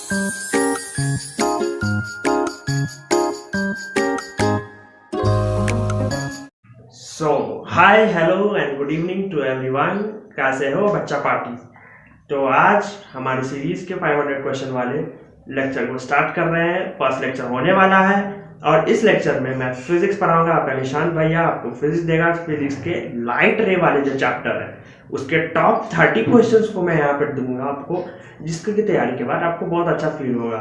So hi hello and good evening to everyone. कैसे हो बच्चा पार्टी। तो आज हमारी सीरीज के 500 क्वेश्चन वाले लेक्चर को स्टार्ट कर रहे हैं। फर्स्ट लेक्चर होने वाला है और इस लेक्चर में मैं फिजिक्स पढ़ाऊंगा। आपका निशांत भैया आपको फिजिक्स देगा। फिजिक्स के लाइट रे वाले जो चैप्टर है उसके टॉप 30 क्वेश्चंस को मैं यहाँ पर दूंगा आपको, जिसकी तैयारी के बाद आपको बहुत अच्छा फील होगा।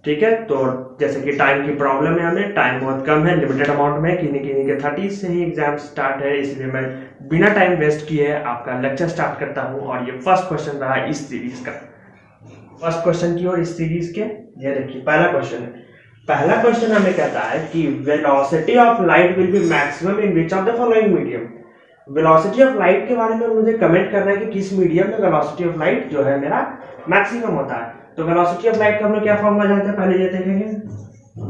ठीक है, तो जैसे कि टाइम की प्रॉब्लम है, हमें टाइम बहुत कम है, लिमिटेड अमाउंट में, किन्हीं के 30 से ही एग्जाम स्टार्ट है, इसलिए मैं बिना टाइम वेस्ट किए आपका लेक्चर स्टार्ट करता हूँ। और ये फर्स्ट क्वेश्चन रहा इस सीरीज का, फर्स्ट क्वेश्चन की और इस सीरीज के। ये देखिए पहला क्वेश्चन है। पहला क्वेश्चन हमें कहता है कि velocity of light will be maximum in which of the following medium. Velocity of light के बारे में मुझे कमेंट करना है कि किस मीडियम में वेलोसिटी ऑफ लाइट जो है मेरा मैक्सिमम होता है। तो वेलोसिटी ऑफ लाइट का हम लोग क्या फॉर्मूला जानते हैं, पहले ये देखेंगे।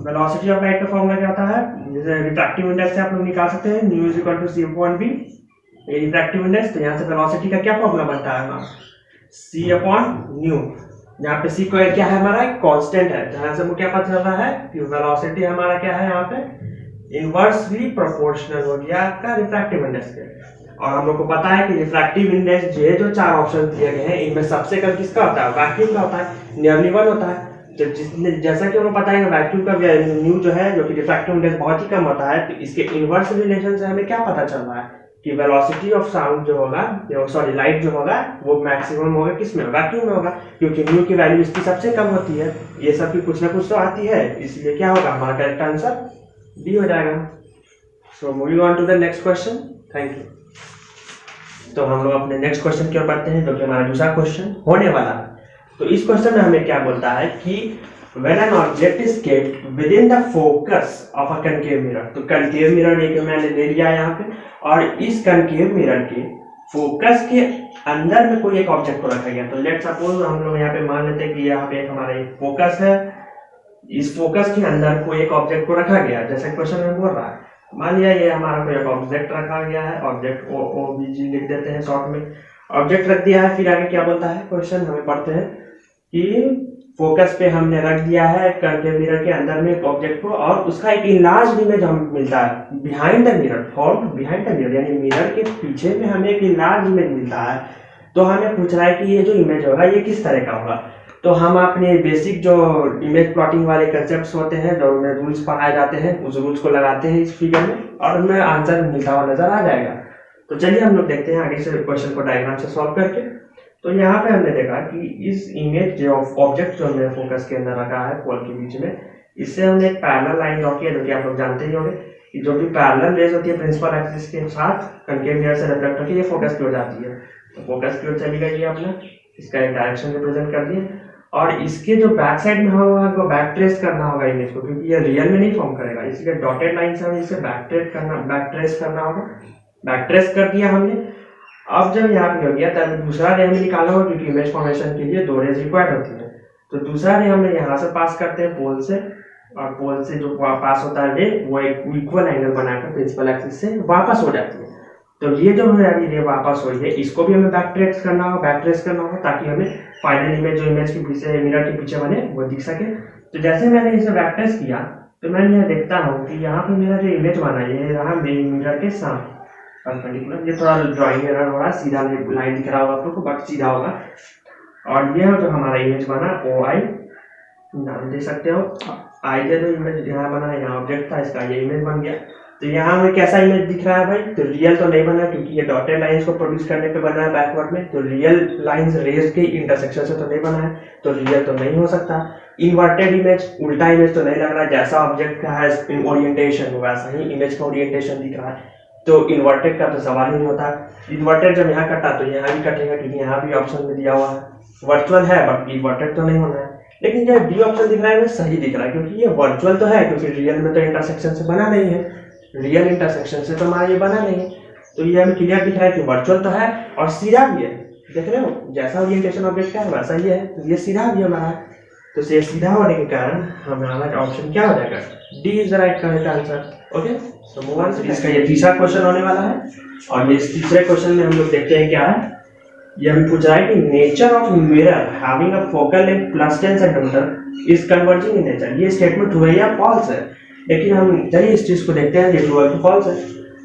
वेलोसिटी ऑफ लाइट का फॉर्मूला क्या होता है, जैसे रिफ्रैक्टिव इंडेक्स से आप लोग निकाल सकते हैं, mu is equal to C upon B, ये रिफ्रैक्टिव इंडेक्स। तो यहाँ से वेलोसिटी का क्या फॉर्मूला बनता है हमारा, सी अपॉन न्यू। यहाँ पे सी को क्या है हमारा, एक कांस्टेंट है, जहाँ से मुझे क्या पता चल रहा है कि वेलोसिटी हमारा क्या है, यहाँ पे इनवर्सली प्रोपोर्शनल हो गया आपका रिफ्रैक्टिव इंडेक्स के। और हम लोग को पता है कि रिफ्रैक्टिव इंडेक्स जो 4 ऑप्शन दिए गए हैं इनमें सबसे कम किसका होता है, वैक्यूम का होता है, नियरली 1 होता है। तो जैसा कि हमें पता है वैक्यूम का न्यू जो है, जो कि रिफ्रैक्टिव इंडेक्स बहुत ही कम होता है, तो इसके इनवर्स रिलेशन से हमें क्या पता चल रहा है कि वेलोसिटी ऑफ साउंड जो होगा, सॉरी लाइट जो होगा, वो मैक्सिमम होगा किसमें, वैक्यूम में होगा, क्योंकि न्यू की वैल्यू इसकी सबसे कम होती है। ये सब की कुछ ना कुछ तो आती है, इसलिए क्या होगा हमारा करेक्ट आंसर डी हो जाएगा। So moving on to the next question. Thank you. तो हम लोग अपने नेक्स्ट क्वेश्चन की ओर बढ़ते हैं, जो कि हमारा दूसरा क्वेश्चन होने वाला है। तो इस क्वेश्चन में हमें क्या बोलता है कि when an object is kept within the focus of a concave mirror। तो concave mirror लेके मैंने ले लिया यहाँ पे, और इस concave mirror के फोकस के अंदर में कोई एक ऑब्जेक्ट को रखा गया। तो लेट सपोज हम लोग यहाँ पे मान लेते हैं कि यहाँ पे एक हमारा एक फोकस है, इस फोकस के अंदर कोई एक ऑब्जेक्ट को रखा गया, जैसे क्वेश्चन में बोल रहा है। मान लिया ये हमारा कोई एक ऑब्जेक्ट रखा गया है, ऑब्जेक्ट OBG लिख देते हैं शॉर्ट में, ऑब्जेक्ट रख दिया है। फिर आगे क्या बोलता है क्वेश्चन, हमें पढ़ते हैं कि फोकस पे हमने रख दिया है कंकेव मिरर के अंदर में एक ऑब्जेक्ट को, और उसका एक इनलार्ज इमेज हमें मिलता है behind the mirror, form behind the mirror, यानी मिरर के पीछे में हमें एक इनलार्ज इमेज मिलता है। तो हमें पूछ रहा है कि ये जो इमेज होगा ये किस तरह का होगा। तो हम अपने बेसिक जो इमेज प्लॉटिंग वाले कंसेप्ट्स होते हैं, जो उनमें रूल्स पढ़ाए जाते हैं, उस रूल्स को लगाते हैं इस फिगर में, और उनमें आंसर मिलता हुआ नजर आ जाएगा। तो चलिए हम लोग देखते हैं आगे से क्वेश्चन को डायग्राम से सॉल्व करके। तो यहाँ पे हमने देखा कि इस इमेज जो ऑब्जेक्ट जो हमने फोकस के अंदर रखा है पोल के बीच में, इससे हमने एक पैरेलल लाइन ड्रॉ किया, जो कि आप लोग जानते ही होंगे कि जो भी पैरेलल रेज होती है प्रिंसिपल एक्सिस के साथ कंकेव मिरर से रिफ्लेक्ट होकर ये फोकस की ओर जाती है। तो फोकस की ओर चली गई ये अपना, इसका एक डायरेक्शन रिप्रेजेंट कर दिए, और इसके जो बैक साइड में होगा हमको बैक ट्रेस करना होगा इमेज को, क्योंकि ये रियल में नहीं फॉर्म करेगा, इसलिए डॉटेड लाइन से हमें इसे बैक ट्रेस करना होगा। बैक ट्रेस कर दिया हमने। अब जब यहाँ पे हो गया तब दूसरा रे हमें निकालना होगा, क्योंकि इमेज फॉर्मेशन के लिए 2 रेज रिक्वायर्ड होती है। तो दूसरा रे हमने यहाँ से पास करते हैं पोल से, और पोल से जो पास होता है रे वो एक इक्वल एंगल बनाकर प्रिंसिपल एक्सिस से वापस हो जाती है। तो ये जो है अभी ये वापस हो रही है, इसको भी हमें बैक ट्रेस करना होगा, ताकि हमें फाइनल इमेज जो इमेज के पीछे मिरर के पीछे बने वो दिख सके। तो जैसे मैंने इसे बैक ट्रेस किया तो मैं यह देखता हूँ कि यहाँ पे मेरा जो इमेज बना ये रहा मिरर के सामने परपेंडिकुलर। ये थोड़ा ड्राइंग एरर हो रहा है, सीधा लाइन दिख रहा होगा आप लोग को, बट सीधा होगा। और ये जो हमारा इमेज बना OI नाम दे सकते हो, आई जो इमेज यहाँ बना है, यहाँ ऑब्जेक्ट था इसका, ये इमेज बन गया। तो यहाँ हमें कैसा इमेज दिख रहा है भाई, तो रियल तो नहीं बना, क्योंकि ये डॉटेड लाइंस को प्रोड्यूस करने पे बना है बैकवर्ड में। तो रियल लाइंस रेज के इंटरसेक्शन से तो नहीं बना है, तो रियल तो नहीं हो सकता। इन्वर्टेड इमेज, उल्टा इमेज तो नहीं लग रहा है, जैसा ऑब्जेक्ट का है ओरिएंटेशन वैसा ही इमेज का ओरिएंटेशन दिख रहा है। तो इन्वर्टेड का तो सवाल ही नहीं होता। इन्वर्टेड जब यहाँ कटा तो यहाँ भी कटेगा, क्योंकि यहाँ भी ऑप्शन में दिया हुआ है वर्चुअल है, बट इन्वर्टेड तो नहीं होना है। लेकिन जो डी ऑप्शन दिख रहा है वो सही दिख रहा है, क्योंकि ये वर्चुअल तो है, क्योंकि रियल में तो इंटरसेक्शन से बना नहीं है, रियल इंटरसेक्शन से तो हमारा ये बना नहीं है। तो ये हमें क्लियर दिख रहा है कि वर्चुअल तो है और सीधा भी है, देख रहे हो जैसा ओरिएंटेशन ऑब्जेक्ट का है वैसा ही है, तो ये सीधा भी हमारा है। तो ये सीधा होने के कारण हमारा ऑप्शन क्या हो जाएगा, D is the right correct answer. Okay, so move on. इसका ये तीसरा क्वेश्चन होने वाला है, और इस तीसरे क्वेश्चन में हम लोग देखते हैं क्या है ये हमें पूछ रहा है कि nature of mirror having a focal length plus 10 centimetre is converging in nature. ये स्टेटमेंट ट्रू है या फॉल्स है? लेकिन हम चलिए इस चीज को देखते हैं, ये ट्रू है कि फॉल्स है।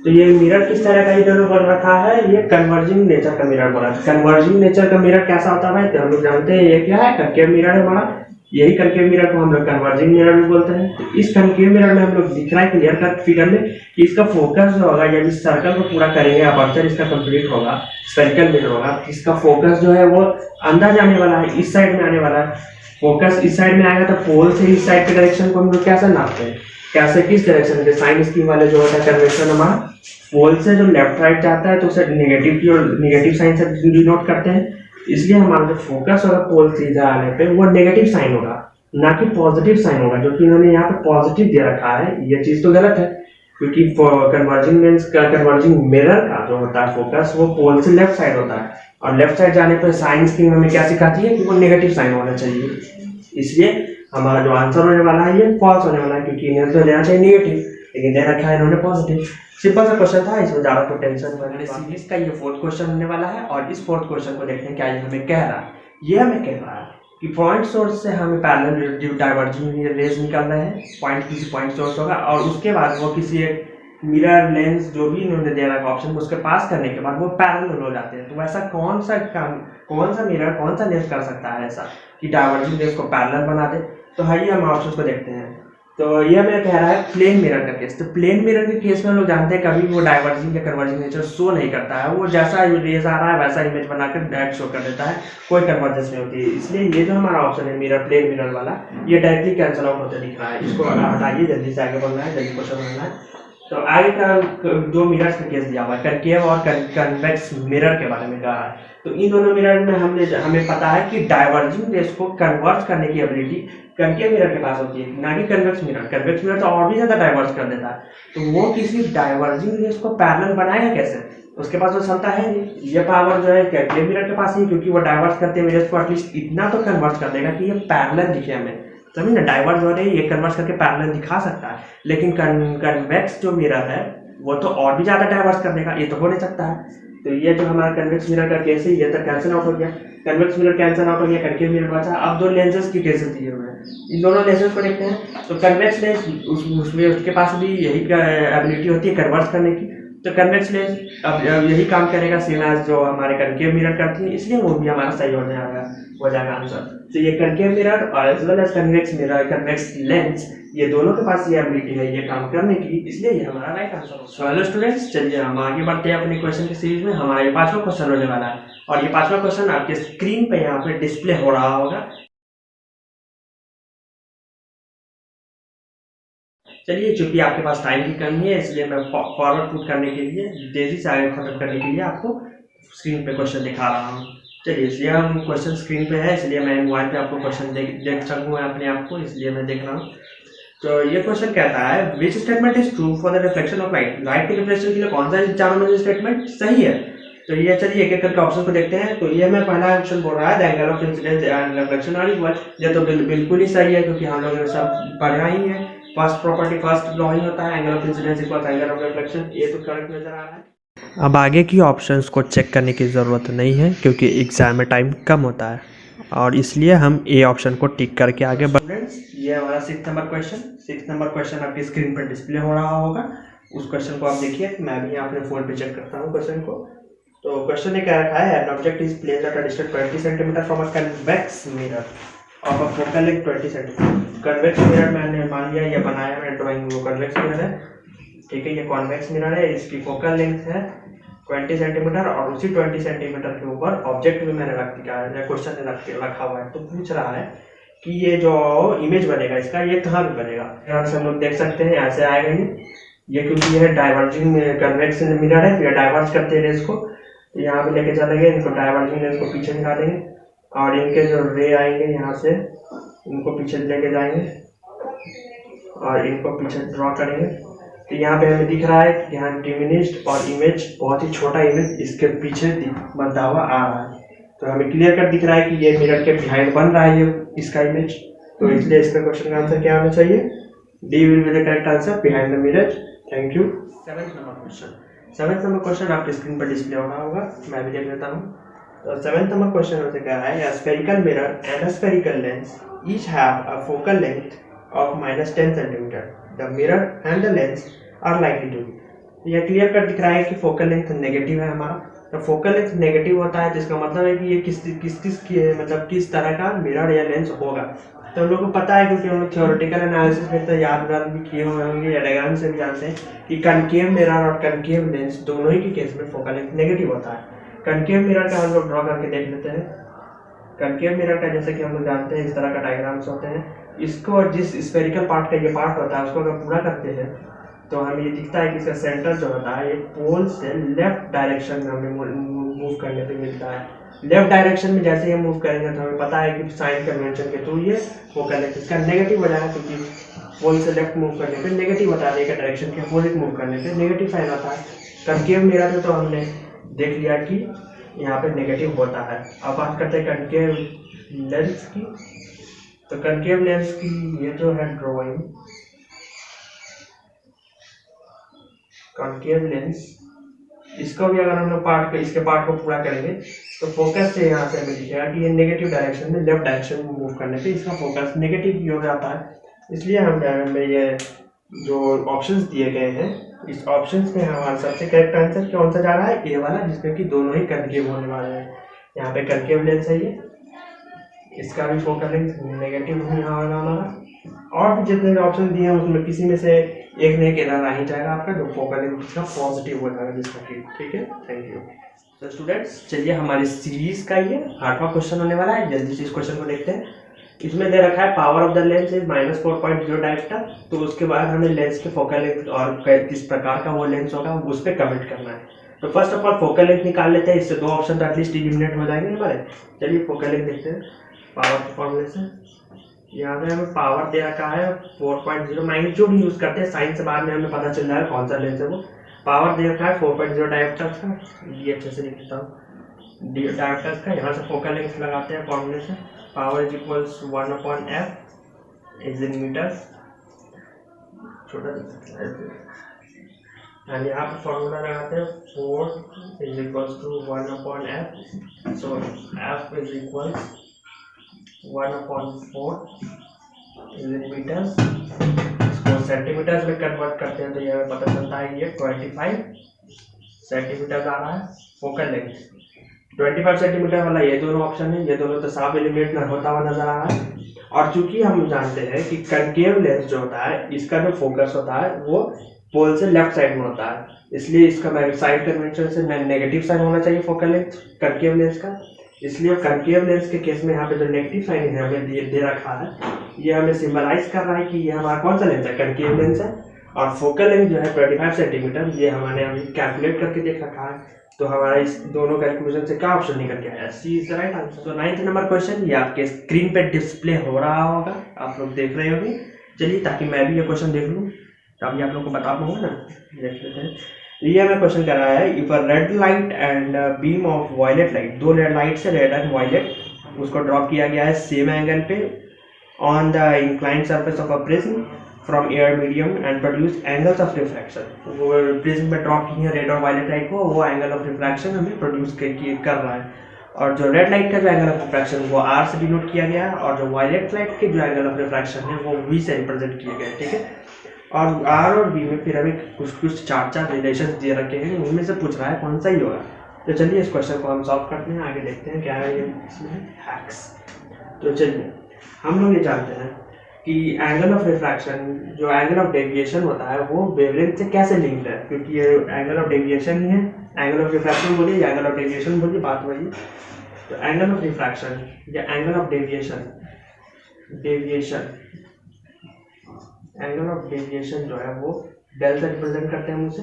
तो ये मिरर किस तरह का इधर बोल रखा है, ये कन्वर्जिंग नेचर का मिरर बोला है। कन्वर्जिंग नेचर का मिरर कैसा होता है भाई? तो हम लोग जानते हैं ये क्या है, कनकेव मिरर है हमारा। यही कनकेव मिरर को हम लोग कन्वर्जिंग मिरर भी बोलते हैं। तो इस कनकेव मिरर में हम लोग दिख रहा है क्लियर कट फिगर में कि इसका फोकस जो होगा, जब इस सर्कल को पूरा करेंगे, अपर्चर इसका कंप्लीट होगा, स्फेरिकल मिरर होगा, इसका फोकस जो है वो अंदर जाने वाला है, इस साइड में आने वाला है। फोकस इस साइड में आएगा तो पोल से इस साइड के डायरेक्शन को हम लोग कैसे नापते हैं, कैसे, किस डायरेक्शन में? साइन स्कीम वाले जो होता है कन्वेंशन हमारा, पोल से जो लेफ्ट राइट जाता है तो उसे नेगेटिव की और नेगेटिव साइन से डिनोट करते हैं। इसलिए हमारा जो फोकस होगा पोल सीधा आने पे वो नेगेटिव साइन होगा, ना कि पॉजिटिव साइन होगा, जो कि इन्होंने यहाँ पे पॉजिटिव दे रखा है। ये चीज तो गलत है, क्योंकि कन्वर्जिंग लेंस का, कन्वर्जिंग मिरर का जो होता है फोकस, वो पोल से लेफ्ट साइड होता है, और लेफ्ट साइड जाने पर साइन स्कीम हमें क्या सिखाती है कि वो नेगेटिव साइन होना चाहिए। इसलिए हमारा जो आंसर होने वाला है ये फॉल्स होने वाला है, क्योंकि इन्हें तो लेना चाहिए नेगेटिव, लेकिन दे रखा है इन्होंने पॉजिटिव। सिंपल सा क्वेश्चन था, इसमें ज्यादा तो टेंशन वाली सीरीज का ये फोर्थ क्वेश्चन होने वाला है। और इस फोर्थ क्वेश्चन को देखते हैं क्या ये हमें कह रहा है। ये हमें कह रहा है कि पॉइंट सोर्स से हमें पैरेलल डाइवर्जिंग रेज निकल रहे हैं, पॉइंट किसी पॉइंट सोर्स होगा, और उसके बाद वो किसी एक मिरर लेंस जो भी इन्होंने दे रखा ऑप्शन, उसके पास करने के बाद वो पैरेलल हो जाते हैं। तो वैसा कौन सा मिरर, कौन सा लेंस कर सकता है ऐसा कि डाइवर्जिंग रेज को पैरेलल बना दे? तो आइए हम ऑप्शन को देखते हैं। तो ये हमें कह रहा है प्लेन मिरर का केस। तो प्लेन मिरर के केस में हम लोग जानते हैं कभी वो डाइवर्जिंग या कन्वर्जिंग नेचर शो नहीं करता है, वो जैसा रेज आ रहा है वैसा इमेज बनाकर डायरेक्ट शो कर देता है, कोई कन्वर्जेंस नहीं होती है। इसलिए ये जो हमारा ऑप्शन है मिरर, प्लेन मिरर वाला, ये डायरेक्टली कैंसिल आउट होते दिख रहा है। इसको हटाइए, जल्दी से आगे बढ़ना है, जल्दी क्वेश्चन बनना है। तो आगे का दो मिरर्स का केस दिया हुआ है, कनकेव और कन्वेक्स मिरर के बारे में कहा है। तो इन दोनों मिरर में हमें पता है कि डाइवर्जिंग रेज को कन्वर्ट करने की एबिलिटी कनकेव मिरर के पास होती है, ना कि कन्वेक्स मिरर। कन्वेक्स मिरर तो और भी ज्यादा डाइवर्ज कर देता है। तो वो किसी डाइवर्जिंग रेज को पैरेलल बनाएगा कैसे? उसके पास वो क्षमता है नहीं। ये पावर जो है कनकेव मिरर के पास ही, क्योंकि वो डाइवर्ज करते हुए रेज को एटलीस्ट इतना तो कन्वर्ट कर देगा कि ये पैरेलल दिखे हमें। तभी ना डाइवर्ज हो रही है, ये कन्वर्ट करके पैरेलल दिखा सकता है। लेकिन कन्वेक्स जो मिरर है वो तो और भी ज्यादा डाइवर्ज कर देगा, ये तो हो नहीं सकता है। तो ये जो हमारा कन्वेक्स मिरर का केस है ये तो कैंसिल आउट हो गया, कन्वेक्स मिरर कैंसिल आउट हो गया, कनकेव मिरर बचा। अब दो लेंसेज की केसेस दिए हुए हैं, इन दोनों लेंसेज को देखते हैं। तो कन्वेक्स लेंस उसमें उसके पास भी यही एबिलिटी होती है कन्वर्ट करने की। तो कन्वेक्स लेंस अब यही काम करेगा सेम एज जो हमारे कनकेव मिरर करती है, इसलिए वो भी हमारा सही हो जाएगा आंसर। तो ये कनकेव मिरर और as well as convex mirror, convex lens, ये दोनों के पास ये एबिलिटी है ये काम करने की, इसलिए ये हमारा राइट आंसर होगा। हेलो स्टूडेंट्स, चलिए हम आगे बढ़ते हैं अपने क्वेश्चन की सीरीज में। हमारा ये 5वां क्वेश्चन होने वाला है, और ये 5वां क्वेश्चन आपके स्क्रीन पे यहाँ पे डिस्प्ले हो रहा होगा। चलिए, चूंकि आपके पास टाइम की कमी है, इसलिए मैं फॉरवर्ड पुट करने के लिए, तेजी से आगे खत्म करने के लिए आपको स्क्रीन पे क्वेश्चन दिखा रहा हूँ। चलिए, इसलिए हम क्वेश्चन स्क्रीन पे है, इसलिए मैं मोबाइल पे आपको क्वेश्चन देख सकूँ अपने आप को, इसलिए मैं देख रहा हूँ। तो ये क्वेश्चन कहता है which statement is true for the reflection of light. Light के रिफ्लेक्शन के लिए कौन सा चारों में स्टेटमेंट सही है? तो ये चलिए एक एक करके ऑप्शन को देखते हैं। तो ये हमें पहला ऑप्शन बोल रहा है the angle of incidence and reflection are equal. ये तो बिल्कुल ही सही है, क्योंकि हम लोगों ने सब पढ़ा ही है। फर्स्ट प्रॉपर्टी, फर्स्ट लॉ ही होता है angle of incidence equal angle of reflection. ये तो करेक्ट नजर आ रहा है। अब आगे की ऑप्शंस को चेक करने की ज़रूरत नहीं है, क्योंकि एग्जाम में टाइम कम होता है, और इसलिए हम ए ऑप्शन को टिक करके आगे स्टूडेंट्स, ये हमारा 6 नंबर क्वेश्चन आपकी स्क्रीन पर डिस्प्ले हो रहा होगा। उस क्वेश्चन को आप देखिए, मैं भी यहाँ अपने फोन पे चेक करता हूँ क्वेश्चन को। तो क्वेश्चन ने क्या रखा है, an object is placed at a distance 20 centimetre from a convex mirror of a focal length 20 centimetre. Convex mirror मैंने मान लिया, ये बनाया मैंने ड्राइंग, वो कन्वेक्स मिरर है, ठीक है। ये कॉन्वेक्स मिरर है, इसकी फोकल लेंथ है 20 सेंटीमीटर, और उसी 20 सेंटीमीटर के ऊपर ऑब्जेक्ट भी मैंने रख दिया है, क्वेश्चन ने रखा हुआ है। तो पूछ रहा है कि ये जो इमेज बनेगा इसका, ये कहाँ भी बनेगा। यहाँ से हम लोग देख सकते हैं, ऐसे आएगा ये, क्योंकि ये डाइवर्जिंग कन्वेक्स मिरर है, फिर डाइवर्ज करते हैं रेस को, तो यहाँ पे लेके चलेंगे, इनको डाइवर्जिंग रेस को पीछे निकालेंगे, और इनके जो रे आएंगे यहाँ से इनको पीछे लेके जाएंगे, और इनको पीछे ड्रॉ करेंगे। तो यहाँ पे हमें दिख रहा है कि यहाँ डिमिनिश्ड और इमेज, बहुत ही छोटा इमेज इसके पीछे बनता हुआ आ रहा है। तो हमें क्लियर कट दिख रहा है कि ये मिरर के बिहाइंड बन रहा है ये इसका इमेज। तो इसलिए इसका क्वेश्चन का आंसर क्या होना चाहिए, D will be the correct answer, behind the mirror. Thank you. 7th number question आपके स्क्रीन पर डिस्प्ले हो रहा होगा, मैं भी देख लेता हूँ। तो 7th नंबर क्वेश्चन हमसे कह रहा है spherical mirror and spherical lens each have a focal length of -10 centimetre, the mirror and the lens are likely to be. यह क्लियर कट दिख रहा है कि फोकल लेंथ नेगेटिव है हमारा। तो फोकल लेंथ नेगेटिव होता है तो इसका मतलब है कि ये किस तरह का मिरर या लेंस होगा। तो हम लोग को पता है क्योंकि हम लोग थ्योरेटिकल एनालिसिस में तो याद भी किए हुए होंगे या डायग्राम से भी जानते हैं कि कनकेव मिरर और कनकेव लेंस दोनों ही के केस में फोकल लेंथ नेगेटिव होता है। कनकेव मिरर का हम लोग ड्रॉ करके देख लेते हैं। कनकेव मिरर का जैसे कि हम लोग जानते हैं इस तरह का डायग्राम्स होते हैं। इसको जिस स्फेरिकल पार्ट का ये पार्ट होता है उसको अगर पूरा करते हैं तो हमें ये दिखता है कि इसका सेंटर जो होता है ये पोल से लेफ्ट डायरेक्शन में हमें मूव करने पे मिलता है। लेफ्ट डायरेक्शन में जैसे ये मूव करेंगे तो हमें पता है कि साइन कन्वेंशन के थ्रू ये फोकल लेंथ इसका नेगेटिव हो जाएगा, क्योंकि पोल से लेफ्ट मूव करने पे नेगेटिव होता है, एक डायरेक्शन के अपोजिट मूव करने पे नेगेटिव साइन आता है। कनकेव मिरर में तो हमने देख लिया कि यहाँ पे नेगेटिव होता है। अब बात करते हैं कनकेव लेंस की। तो कनकेव लेंस की ये जो है ड्राइंग, कनकेव लेंस इसको भी अगर हम लोग इसके पार्ट को पूरा करेंगे तो फोकस से यहाँ से हमें दिखेगा कि ये नेगेटिव डायरेक्शन में लेफ्ट डायरेक्शन में मूव करने पे इसका फोकस नेगेटिव ही हो जाता है। इसलिए हम डायग्राम में ये जो ऑप्शंस दिए गए हैं इस ऑप्शंस में हमारा सबसे करेक्ट आंसर कौन सा जा रहा है, ए वाला, जिसमें कि दोनों ही कनकेव होने वाले हैं। यहाँ पे कनकेव लेंस है ये, इसका भी फोकल लेंथ नेगेटिव यहाँ होगा हमारा। और भी जितने भी ऑप्शन दिए हैं उसमें किसी में से एक ने एक एरर आ ही जाएगा आपका, जो फोकल लेंथ इसका पॉजिटिव हो जाएगा जिसका कि ठीक है। Thank you. तो स्टूडेंट्स चलिए हमारी सीरीज का ये 8वां क्वेश्चन होने वाला है। जल्दी से इस क्वेश्चन को देखते हैं। इसमें दे रखा है power of the lens is -4.0 director. तो उसके बाद हमें लेंस के फोकल लेंथ और किस प्रकार का वो लेंस होगा उस पर कमेंट करना है। तो first of all focal length निकाल लेते हैं, इससे दो ऑप्शन तो एटलीस्ट एलिमिनेट हो जाएंगे हमारे। चलिए फोकल लेंथ देखते हैं पावर के फॉर्मूले से। यहाँ पे हमें पावर दे रखा है 4.0, मैग्नीट्यूड यूज करते हैं, साइन से बाद में हमें पता चल रहा है कौन सा लेंस है वो। पावर दे रखा है 4.0 डायोप्टर्स का, ये अच्छे से लिख देता हूँ डायोप्टर्स का। यहाँ से फोकल लेंथ लगाते हैं फॉर्मूले से, power is equals 1/f is in metres, छोटा एंड यहाँ पर फॉर्मूला लगाते हैं 4 is equals to 1/f, so f is equals 1/4 is in metres. इसको सेंटीमीटर्स में कन्वर्ट करते हैं तो ये हमें पता चलता है ये 25 सेंटीमीटर आ रहा है फोकल लेंथ। 25 सेंटीमीटर वाला ये दोनों ऑप्शन है, ये दोनों तो साफ एलिमिनेट होता हुआ नजर आ रहा है। और चूंकि हम जानते हैं कि कनकेव लेंस जो होता है इसका जो फोकस होता है वो पोल से लेफ्ट साइड में होता है, इसलिए इसका साइड कन्वेंशन से नेगेटिव साइन होना चाहिए फोकल लेंथ कनकेव लेंस का। इसलिए कनकेव लेंस के केस में यहाँ पे जो नेगेटिव साइन है हमें दे रखा है, ये हमें सिंबलाइज कर रहा है कि ये हमारा कौन सा लेंस है, कनकेव लेंस है। और फोकल लेंथ जो है 25 सेंटीमीटर, ये हमने अभी कैलकुलेट करके देख रखा है। तो हमारा इस दोनों कैलकुलेशन से क्या ऑप्शन निकल के आया, सी इज द राइट आंसर। तो 9th नंबर क्वेश्चन ये आपके स्क्रीन पे डिस्प्ले हो रहा होगा, आप लोग देख रहे होंगे। चलिए ताकि मैं भी ये क्वेश्चन देख लूँ तभी आप लोग को बता पाऊंगा ना, देख लेते हैं। ये हमें क्वेश्चन कर रहा है if a red light and beam of violet light, दो लाइट से रेड एंड वायलेट उसको ड्रॉप किया गया है सेम एंगल पे on the inclined surface of a prism from air medium and produce angles of refraction. वो prism में drop की है रेड और वायलेट लाइट को, वो एंगल ऑफ रिफ्रैक्शन हमें प्रोड्यूस कर रहा है। और जो रेड लाइट का जो एंगल ऑफ रिफ्रैक्शन वो आर से डिनोट किया गया है, और जो वायलेट लाइट के जो एंगल ऑफ रिफ्रैक्शन है वो वी से रिप्रेजेंट किए गए, ठीक है। और आर और बी में फिर हमें कुछ चार रिलेशन दे रखे हैं, उनमें से पूछ रहा है कौन सा ही होगा। तो चलिए इस क्वेश्चन को हम सॉल्व करते हैं, आगे देखते हैं क्या है ये इसमें हैक्स। तो चलिए हम लोग ये जानते हैं कि एंगल ऑफ रिफ्रैक्शन जो एंगल ऑफ डेविएशन होता है वो वेवलेंथ से कैसे लिंक्ड है, क्योंकि ये एंगल ऑफ डेविएशन ही है। एंगल ऑफ रिफ्रैक्शन बोलिए या एंगल ऑफ डेविएशन बोलिए, बात वही। तो एंगल ऑफ रिफ्रैक्शन या angle of angle of deviation जो है वो डेल से रिप्रेजेंट करते हैं मुझसे,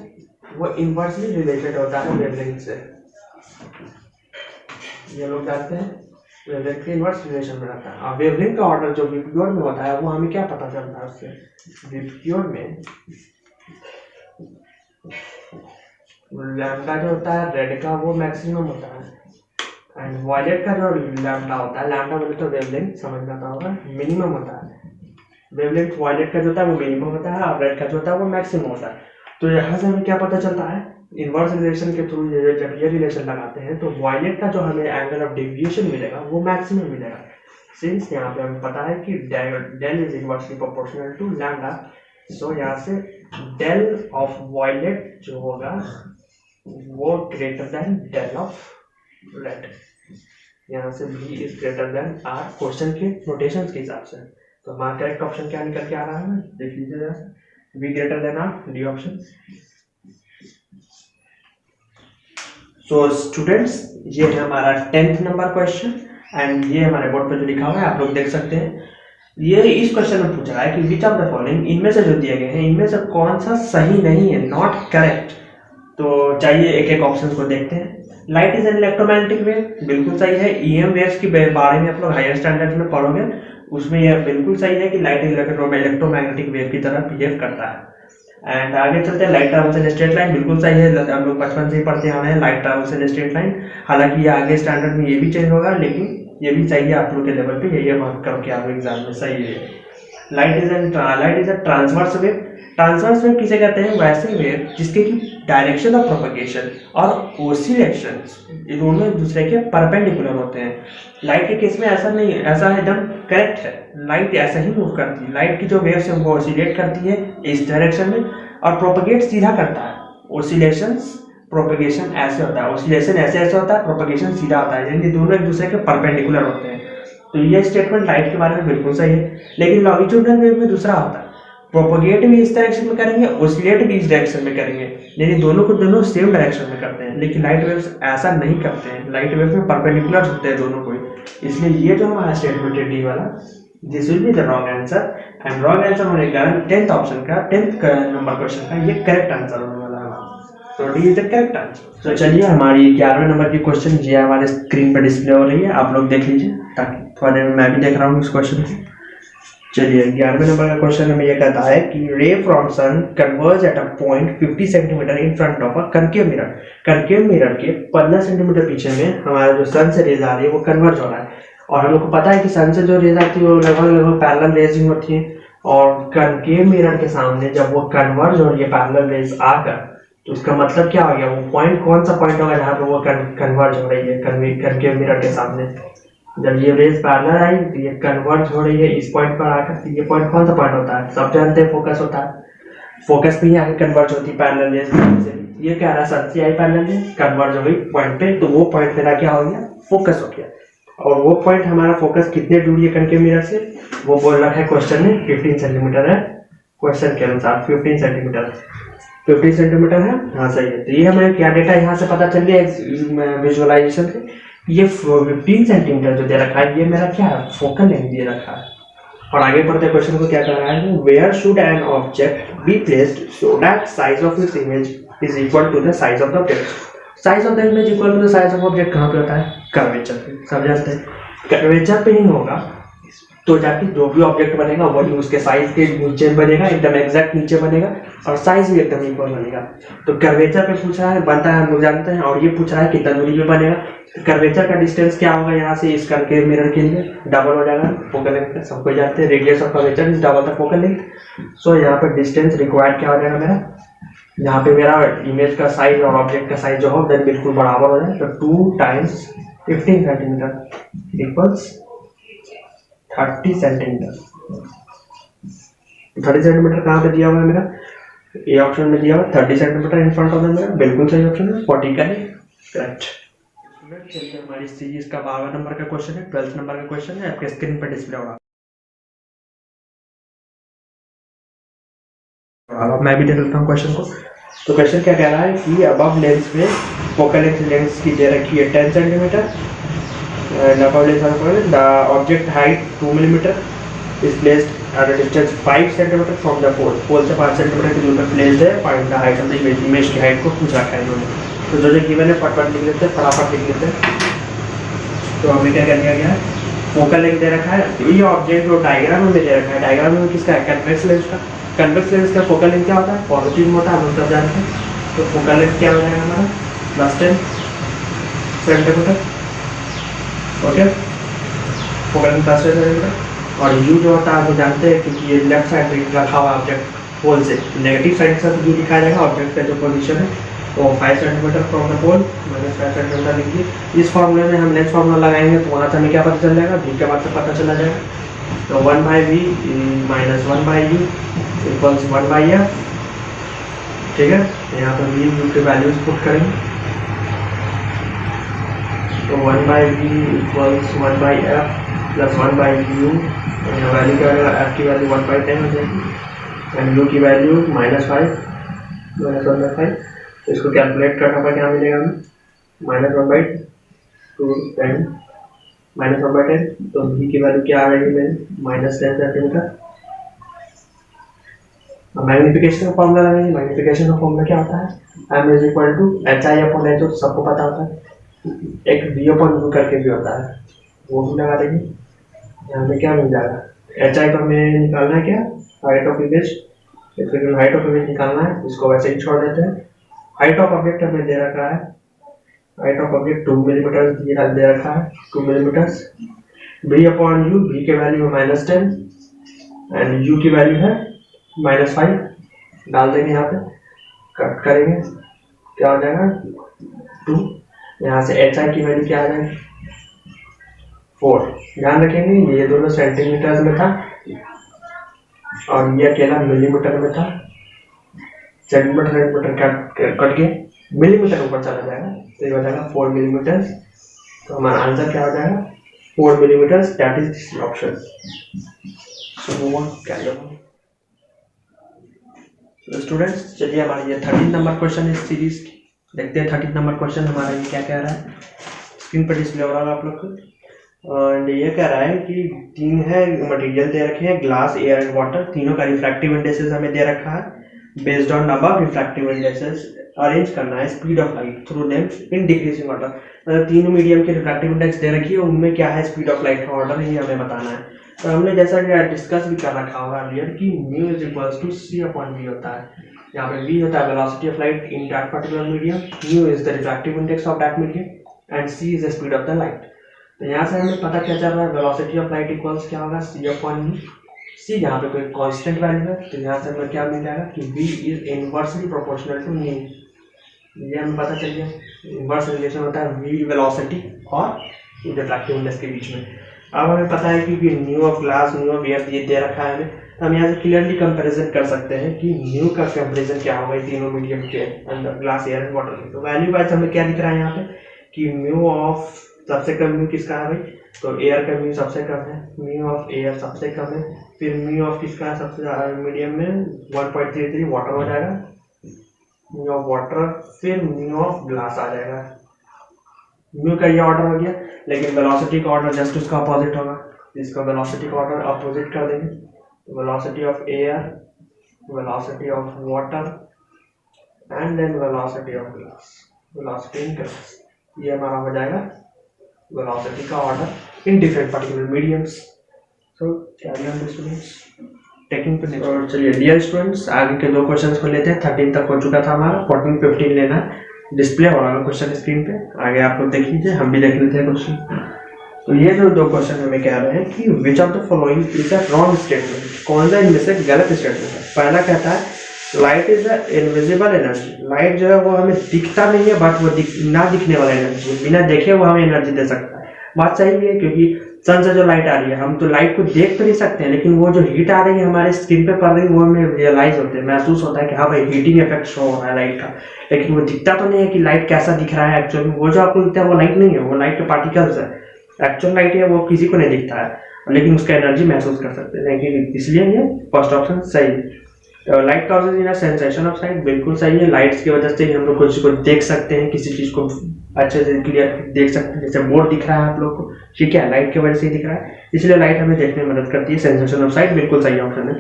वो इन्वर्सली रिलेटेड होता है वेवलेंथ से। ये लोग जानते हैं वेवलेंथ के इन्वर्स रिलेशन में रहता है। और वेवलेंथ का ऑर्डर जो विपक्योर में होता है वो हमें क्या पता चलता है उससे, विपक्योर में लैम्डा जो होता है रेड का वो मैक्सिमम होता है, एंड वायलेट का जो लैम्डा होता है, लैम्डा बोले तो वेवलेंथ समझ में आता होगा, मिनिमम होता है। वेवलेंथ वायलेट का जो होता है वो मिनिमम होता है और रेड का जो होता है वो मैक्सिमम होता है। तो यहाँ से हमें क्या पता चलता है, इन्वर्स रिलेशन के थ्रू जब ये रिलेशन लगाते हैं तो वॉयलेट का जो हमें एंगल ऑफ डेविएशन मिलेगा वो मैक्सिमम मिलेगा। सिंस यहाँ पे हमें पता है कि del is inversely proportional to lambda, so यहाँ से डेल ऑफ वॉयलेट जो होगा वो greater than del of red. यहाँ से v is greater than r question के नोटेशंस के हिसाब से। तो हमारा करेक्ट ऑप्शन क्या निकल के आ रहा है, देख लीजिए जरा, v greater than r, D option. So students, ये है हमारा 10th नंबर क्वेश्चन एंड ये हमारे बोर्ड पर जो लिखा हुआ है आप लोग देख सकते हैं। ये इस क्वेश्चन में पूछा है कि विच ऑफ द फॉलोइंग, इनमें से जो दिए गए हैं इनमें से कौन सा सही नहीं है, नॉट करेक्ट। तो चाहिए एक एक ऑप्शन को देखते हैं। Light is an electromagnetic wave, बिल्कुल सही है। ईएम वेव्स के बारे में आप लोग हायर स्टैंडर्ड में पढ़ोगे, उसमें यह बिल्कुल सही है कि लाइट इलेक्ट्रोमैग्नेटिक वेव की तरह बिहेव करता है। एंड आगे चलते हैं, light travels in straight line, बिल्कुल सही है। हम लोग बचपन से ही पढ़ते आ रहे हैं light travels in straight line. हालांकि ये आगे स्टैंडर्ड में ये भी चेंज होगा, लेकिन ये भी सही है आप लोग के लेवल पे, ये मार्क करके आप एग्जाम में सही है। Light is a transverse wave. Transverse wave किसे कहते हैं, वैसे वेव जिसके की डायरेक्शन ऑफ प्रोपगेशन और ओसिलेशंस ये दोनों एक दूसरे के परपेंडिकुलर होते हैं। लाइट के केस में ऐसा नहीं, ऐसा एकदम करेक्ट है, लाइट ऐसा ही मूव करती है। लाइट की जो वेव्स है वो ओसिलेट करती है इस डायरेक्शन में और प्रोपगेट सीधा करता है। ओसिलेशंस प्रोपगेशन ऐसे होता है, ओसिलेशन ऐसे होता है, प्रोपगेशन सीधा होता है, यानी दोनों एक दूसरे के परपेंडिकुलर होते हैं। तो ये स्टेटमेंट लाइट के बारे में बिल्कुल सही है। लेकिन लॉन्गिट्यूडनल वेव में दूसरा होता है, प्रोपगेट भी इस डायरेक्शन में करेंगे, ओसिलेट भी इस डायरेक्शन में करेंगे, यानी दोनों को दोनों सेम डायरेक्शन में करते हैं। लेकिन लाइट वेव्स ऐसा नहीं करते हैं, लाइट वेव्स में परपेंडिकुलर होते हैं दोनों को। इसलिए ये जो हमारा स्टेटमेंट है डी वाला, this will be the wrong answer. And wrong answer होने के कारण 10th ऑप्शन का 10th नंबर क्वेश्चन का ये करेक्ट आंसर होने वाला है। तो D is the correct answer. तो चलिए हमारी 11वें नंबर की क्वेश्चन ये हमारे स्क्रीन पर डिस्प्ले हो रही है, आप लोग देख लीजिए, ताकि थोड़ा देर में मैं भी देख रहा हूँ इस क्वेश्चन को। चलिए 11वें नंबर का क्वेश्चन हमें यह कहता है कि ray from sun converge at a point 50 centimetre in front of a concave mirror. Concave mirror के 15 सेंटीमीटर पीछे में हमारा जो सन से रेज आ रही है वो कन्वर्ज हो रहा है। और हम लोग को पता है कि सन से जो रेज आती है वो लगभग पैरेलल रेज ही होती है, और कनकेव मिरर के सामने जब वो कन्वर्ज हो रही है पैरेलल रेज आकर, तो उसका मतलब क्या हो गया, वो पॉइंट कौन सा पॉइंट होगा जहाँ पे वो कन्वर्ज हो रही है कनकेव मिरर के सामने। जब ये रेज पैरेलल आई तो ये कन्वर्ज हो रही है इस पॉइंट पर आकर, तो ये पॉइंट कौन सा पॉइंट होता है, सब जानते हैं फोकस होता है। फोकस पे ही आके कन्वर्ज होती है पैरेलल रेज से। ये कह रहा है सन से आई पैरेलल रेज कन्वर्ज हो गई पॉइंट पे, तो वो पॉइंट मेरा क्या हो गया, फोकस हो गया। और वो पॉइंट हमारा फोकस कितने दूरी है कनकेव मिरर से, वो बोल रखा है क्वेश्चन में 15 सेंटीमीटर है। क्वेश्चन के अनुसार 15 सेंटीमीटर 50 सेंटीमीटर है, हाँ सही है। तो ये हमें क्या डेटा यहाँ से पता चल गया विजुअलाइजेशन से, ये 15 सेंटीमीटर जो दे रखा है ये मेरा क्या है, फोकल लेंथ दे रखा है। और आगे पढ़ते क्वेश्चन को क्या कर रहा है, where should an object be placed so that size of its image is equal to the size of the object. Size of the image equal to the size of object कहाँ पे होता है, curvature पे, सब जानते हैं। Curvature पे ही होगा तो जाके जो भी ऑब्जेक्ट बनेगा वही उसके साइज के नीचे बनेगा, एकदम एग्जैक्ट नीचे बनेगा, और साइज भी एकदम इक्वल बनेगा। तो कर्वेचर पे पूछा है, बनता है हम लोग जानते हैं, और ये पूछ रहा है कितना दूरी पे बनेगा। तो कर्वेचर का डिस्टेंस क्या होगा यहाँ से इस कनकेव मिरर के लिए, डबल हो जाएगा फोकल लेंथ, सबको जानते हैं radius of curvature is double the focal length. So यहाँ पर डिस्टेंस रिक्वायर्ड क्या हो जाएगा मेरा, यहाँ पे मेरा इमेज का साइज और ऑब्जेक्ट का साइज जो हो देन बिल्कुल बराबर हो जाए। तो 2 times 15 centimetre equals 30 centimetre. 30 centimetre कहाँ पे दिया हुआ है मेरा, ए ऑप्शन में दिया हुआ है 30 centimetre in front of the mirror, बिल्कुल सही ऑप्शन है, 40 का है करेक्ट। चलिए हमारी सीरीज का 12वां नंबर का क्वेश्चन है, 12th नंबर का क्वेश्चन है, आपके स्क्रीन पर डिस्प्ले होगा। अब मैं भी देख लेता हूँ क्वेश्चन को। तो क्वेश्चन क्या कह रहा है कि अबव लेंस में फोकल लेंस की दे रखी है 10 centimetre, the object height 2 mm is placed at a distance 5 cm from the pole। पोल से 5 सेंटीमीटर की दूरी पर प्लेस है, find the height of the image, image की हाइट को पूछ रखा है इन्होंने। तो जो गिवन है फटाफट लिख लेते हैं, फटाफट लिख लेते हैं। तो हमें क्या कर दिया गया है, फोकल लेंथ दे रखा है, ये ऑब्जेक्ट जो डायग्राम में दे रखा है, डायग्राम में किसका है, कन्वेक्स लेंस का। कन्वेक्स लेंस का फोकल लेंथ क्या होता है, पॉजिटिव होता है, हम सब जानते हैं। तो फोकल लेंथ क्या हो जाएगा हमारा +10 centimetre, okay, focal length +10 centimetre. और यू जो होता है आप जानते हैं क्योंकि ये लेफ्ट साइड पे रखा हुआ ऑब्जेक्ट पोल से, नेगेटिव साइड से यू दिखाया जाएगा ऑब्जेक्ट का जो पोजीशन है। तो 5 centimetre from the pole minus 5 centimetre लिख दिए। इस फॉर्मूले में हम नेक्स्ट फार्मूला लगाएंगे तो वहाँ से हमें क्या पता चल जाएगा, v के बाद से पता चला जाएगा। तो 1/v minus 1/u equals 1/f। ठीक है, यहाँ पर v u के वैल्यूज पुट करेंगे। तो 1/v equals 1/f plus 1/u, यहाँ वैल्यू क्या होगा, f की वैल्यू 1/10 हो जाएगी एंड u की वैल्यू -5 -1/5। तो इसको कैलकुलेट करने पर क्या मिलेगा हमें, -1/10 -1/10। तो v की वैल्यू क्या आ रही है -10 सेंटीमीटर। मैग्नीफिकेशन का फॉर्मूला लगाएंगे। मैग्नीफिकेशन का फॉर्मूला क्या होता है, m is equal to HI/H, जो सबको पता होता है। एक v/u करके भी होता है, वो भी लगा देंगे। यहाँ पे क्या मिल जाएगा, HI को हमें निकालना है क्या, height of image. Height of image निकालना है, इसको वैसे ही छोड़ देते हैं। हाइट ऑफ ऑब्जेक्ट हमें दे रखा है, हाइट ऑफ ऑब्जेक्ट 2 मिलीमीटर दे रखा है, 2 मिलीमीटर। v/u, v के वैल्यू है -10 एंड u की वैल्यू है -5। डाल देंगे यहाँ पे, कट करेंगे, क्या हो जाएगा 2। यहाँ से HI की वैल्यू क्या आ जाएगी 4। ध्यान रखेंगे ये दोनों सेंटीमीटर में था और ये अकेला मिलीमीटर में था। सेंटीमीटर कट के मिलीमीटर ऊपर चला जाएगा, तो ये हो जाएगा 4 मिलीमीटर। तो हमारा आंसर क्या हो जाएगा 4 मिलीमीटर, दैट इज ऑप्शन। तो स्टूडेंट्स चलिए हमारी ये 13 नंबर क्वेश्चन इस सीरीज की देखते हैं। 13 नंबर क्वेश्चन हमारा ये क्या कह रहा है, स्क्रीन पर डिस्प्ले हो रहा है आप लोग को। और ये कह रहा है कि 3 है मटेरियल दे रखे हैं, ग्लास, एयर एंड वाटर। तीनों का रिफ्रैक्टिव इंडेक्सेस हमें दे रखा है। Based on number refractive indexes arrange करना है speed of light through them in decreasing order. मतलब तीनों मीडियम के रिफ्रैक्टिव इंडेक्स दे रखी है, उनमें क्या है स्पीड ऑफ लाइट का ऑर्डर, ये हमें बताना है। तो हमने जैसा कि डिस्कस भी कर रखा होगा अर्लियर कि mu is equals to c/v होता है। यहाँ पे v होता है velocity of light in that particular medium, mu is the refractive index of that medium and c is the speed of the light. तो यहाँ से हमें पता क्या चल रहा है, वेलोसिटी ऑफ लाइट इक्वल्स क्या होगा c/v। c यहाँ पे कोई कांस्टेंट वैल्यू है, तो यहाँ से हमें क्या मिल जाएगा कि v is inversely proportional to mu. ये हमें पता चल गया, इनवर्स रिलेशन होता है v वेलोसिटी और रिफ्रैक्टिव इंडेक्स के बीच में। अब हमें पता है कि new of glass, new of air ये दे रखा है हमें, तो हम यहाँ से क्लियरली कंपैरिजन कर सकते हैं कि न्यू का कंपैरिजन क्या होगा तीनों मीडियम के अंदर, ग्लास, एयर एंड वाटर के। तो वैल्यू वाइज हमें क्या दिख रहा है यहाँ पे कि म्यू ऑफ सबसे कम म्यू किसका है भाई, तो एयर का म्यू सबसे कम है, म्यू ऑफ एयर सबसे कम है, फिर म्यू ऑफ किसका है सबसे ज़्यादा मीडियम में 1.33 वाटर हो जाएगा, म्यू ऑफ वाटर, फिर म्यू ऑफ ग्लास आ जाएगा। म्यू का ये ऑर्डर हो गया, लेकिन वेलोसिटी का ऑर्डर जस्ट उसका अपोजिट होगा। इसका वेलोसिटी का ऑर्डर अपोजिट कर देंगे, velocity of air, velocity of water and then velocity of glass, velocity in glass. ये हमारा हो जाएगा वेलोसिटी का order in different particular mediums. So carry on students taking पे नेक्स्ट। और चलिए डियर स्टूडेंट्स आगे के 2 क्वेश्चंस को लेते हैं। 13 तक हो चुका था हमारा, 14 15 लेना है। डिस्प्ले हो रहा है क्वेश्चन स्क्रीन पे, आगे आप लोग देख लीजिए, हम भी देख लेते हैं क्वेश्चन। तो ये जो 2 क्वेश्चन हमें कह रहे हैं कि which of the following is a wrong statement, कौन सा इनमें से गलत स्टेटमेंट है। पहला कहता है light is a invisible energy, light जो है वो हमें दिखता नहीं है, बट वो ना दिखने वाला एनर्जी है, बिना देखे वो हमें एनर्जी दे सकता है। बात सही है, क्योंकि सन से जो लाइट आ रही है हम तो लाइट को देख तो नहीं सकते हैं, लेकिन वो जो हीट आ रही है हमारे स्किन पे पड़ रही है वो हमें रियलाइज होते हैं, महसूस होता है कि हाँ भाई हीटिंग इफेक्ट शो हो रहा है लाइट का, लेकिन वो दिखता तो नहीं है कि लाइट कैसा दिख रहा है एक्चुअल में। वो जो आपको दिखता है वो लाइट नहीं है, वो लाइट के पार्टिकल्स है, एक्चुअल लाइट है वो किसी को नहीं दिखता है, लेकिन उसका एनर्जी महसूस कर सकते हैं, लेकिन इसलिए ये फर्स्ट ऑप्शन सही है। Light causes in sensation of site, बिल्कुल सही है। लाइट्स की वजह से हम लोग कुछ को देख सकते हैं, किसी चीज को अच्छे से क्लियर देख सकते हैं, जैसे बोर्ड दिख रहा है आप लोग को, ठीक है, लाइट की वजह से ही दिख रहा है, इसलिए लाइट हमें देखने में मदद करती है। सेंसेशन ऑफ साइट बिल्कुल सही ऑप्शन है।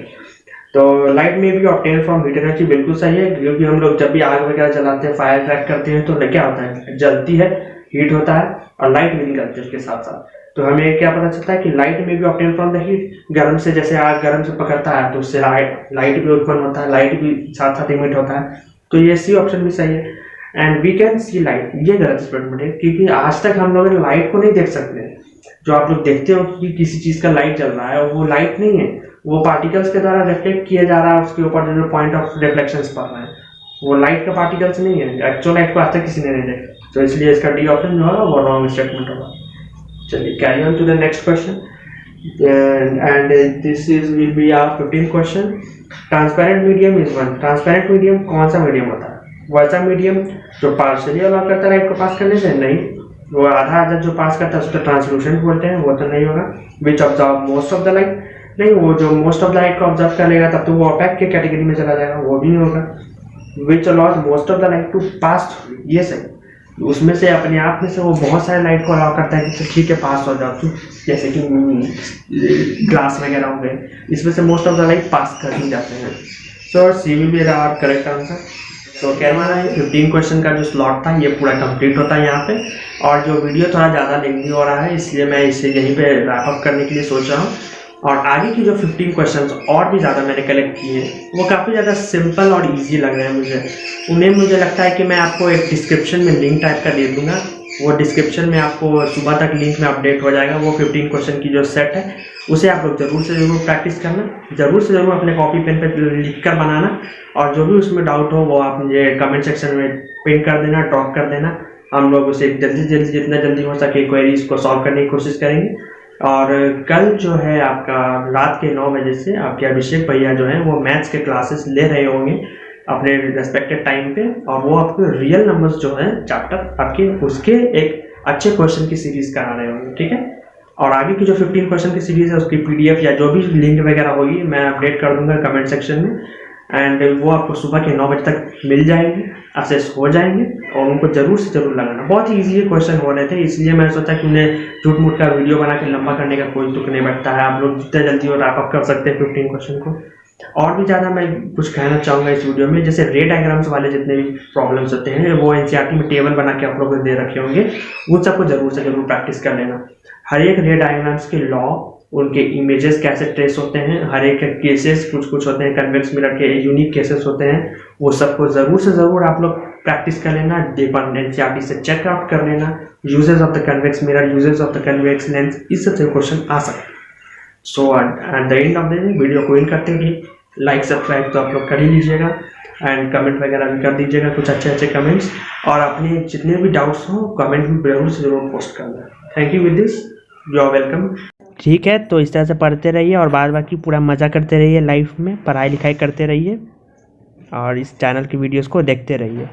तो लाइट में भी ऑब्टेन फ्रॉम हीट एनर्जी, बिल्कुल सही है, क्योंकि हम लोग जब भी आग वगैरह जलाते हैं, फायर ट्रैक करते हैं, तो क्या होता है, जलती है, हीट होता है और लाइट भी निकलती है उसके साथ साथ। तो हमें क्या पता चलता है कि लाइट में भी ऑब्टेन फ्रॉम द हीट, गर्म से, जैसे आग गर्म से पकड़ता है तो उससे लाइट भी उत्पन्न होता है, लाइट भी साथ साथ इमिट होता है, तो ये सी ऑप्शन भी सही है। And we can see light, ये गलत स्टेटमेंट है, क्योंकि आज तक हम लोग लाइट को नहीं देख सकते। जो आप लोग देखते हो कि किसी चीज का लाइट जल रहा है, वो लाइट नहीं है, वो पार्टिकल्स के द्वारा रिफ्लेक्ट किया जा रहा है, उसके ऊपर जो पॉइंट ऑफ रिफ्लेक्शन पड़ रहा है, वो लाइट का पार्टिकल्स नहीं है, एक्चुअल लाइट को आज तक किसी ने नहीं देखा, तो इसलिए इसका डी ऑप्शन जो है वो रॉन्ग स्टेटमेंट होगा। चलिए carry on to the next question, and this is will be our 15th question. Transparent medium is one. Transparent medium कौन सा मीडियम होता है? वैसा मीडियम जो पार्शियली अलाउ करता है लाइट को पास करने से? नहीं। वो आधा जो पास करता है उसको ट्रांसलूसेंट बोलते हैं, वो तो नहीं होगा। Which observe most of the light, नहीं, वो जो मोस्ट ऑफ द लाइट को ऑब्जर्व कर लेगा तब तो वो ओपेक के कैटेगरी में चला जाएगा, वो भी नहीं होगा। Which allows most of the light to pass, ये सही, उसमें से अपने आप में से वो बहुत सारे लाइट को अलाउ करता है कि ठीक है पास हो जाओ तू, जैसे कि ग्लास वगैरह हो गए, इसमें से most of the light pass कर ही जाते हैं। So C will be our correct answer. तो कहना है 15 क्वेश्चन का जो स्लॉट था ये पूरा कंप्लीट होता है यहाँ पे, और जो वीडियो थोड़ा ज़्यादा लेंथी हो रहा है इसलिए मैं इसे यहीं पे रैप अप करने के लिए सोच रहा हूँ। और आगे की जो 15 क्वेश्चंस और भी ज़्यादा मैंने कलेक्ट किए हैं वो काफ़ी ज़्यादा सिंपल और इजी लग रहे हैं मुझे। उन्हें मुझे लगता है कि मैं आपको एक डिस्क्रिप्शन में लिंक टाइप का दे दूँगा, वो डिस्क्रिप्शन में आपको सुबह तक लिंक में अपडेट हो जाएगा। वो 15 क्वेश्चन की जो सेट है उसे आप लोग ज़रूर से ज़रूर प्रैक्टिस करना, ज़रूर से ज़रूर अपने कॉपी पेन पर लिख कर बनाना, और जो भी उसमें डाउट हो वो आप मुझे कमेंट सेक्शन में पिन कर देना, ड्रॉप कर देना। हम लोग उसे जल्दी जल्दी जितना जल्दी हो सके क्वेरीज को सॉल्व करने की कोशिश करेंगे। और कल जो है आपका रात के 9 बजे से आपके अभिषेक भैया जो हैं वो मैथ्स के क्लासेस ले रहे होंगे अपने रेस्पेक्टेड टाइम पे, और वो आपको रियल नंबर्स जो हैं चैप्टर आपके उसके एक अच्छे क्वेश्चन की सीरीज करा रहे होंगे, ठीक है। और आगे की जो 15 क्वेश्चन की सीरीज है उसकी PDF या जो भी लिंक वगैरह होगी मैं अपडेट कर दूंगा कमेंट सेक्शन में, एंड वो आपको सुबह के 9 बजे तक मिल जाएंगे, असेस हो जाएंगे, और उनको जरूर से जरूर लगाना। बहुत ही ईजी क्वेश्चन हो रहे थे, इसलिए मैं सोचा कि उन्हें झूठ मूठ का वीडियो बना के लंबा करने का कोई तुक नहीं बैठता है। आप लोग जितना जल्दी वो रैप अप कर सकते हैं 15 क्वेश्चन को। और भी ज़्यादा मैं कुछ कहना चाहूँगा इस वीडियो में, जैसे रे डायग्राम्स वाले जितने भी प्रॉब्लम्स होते हैं वो NCERT में टेबल बना के आप लोगों को दे रखे होंगे, उन सबको जरूर से जरूर प्रैक्टिस कर लेना। हर एक रे डायग्राम्स के लॉ, उनके इमेजेस कैसे ट्रेस होते हैं, हर एक केसेस कुछ होते हैं, कन्वेक्स मिरर के यूनिक केसेस होते हैं, वो सबको ज़रूर से ज़रूर आप लोग प्रैक्टिस कर लेना। NCERT से चेक आउट कर लेना, uses of the convex mirror, uses of the convex lens, इस सबसे क्वेश्चन आ सकते हैं। So at the end of the video को इन करते ही लाइक सब्सक्राइब तो आप लोग कर ही लीजिएगा, एंड कमेंट वगैरह भी कर दीजिएगा कुछ अच्छे कमेंट्स, और अपने जितने भी डाउट्स हो कमेंट में जरूर से जरूर पोस्ट करना। Thank you, with this you are welcome. ठीक है, तो इस तरह से पढ़ते रहिए और बाद बाकी पूरा मज़ा करते रहिए, लाइफ में पढ़ाई लिखाई करते रहिए और इस चैनल की वीडियोस को देखते रहिए।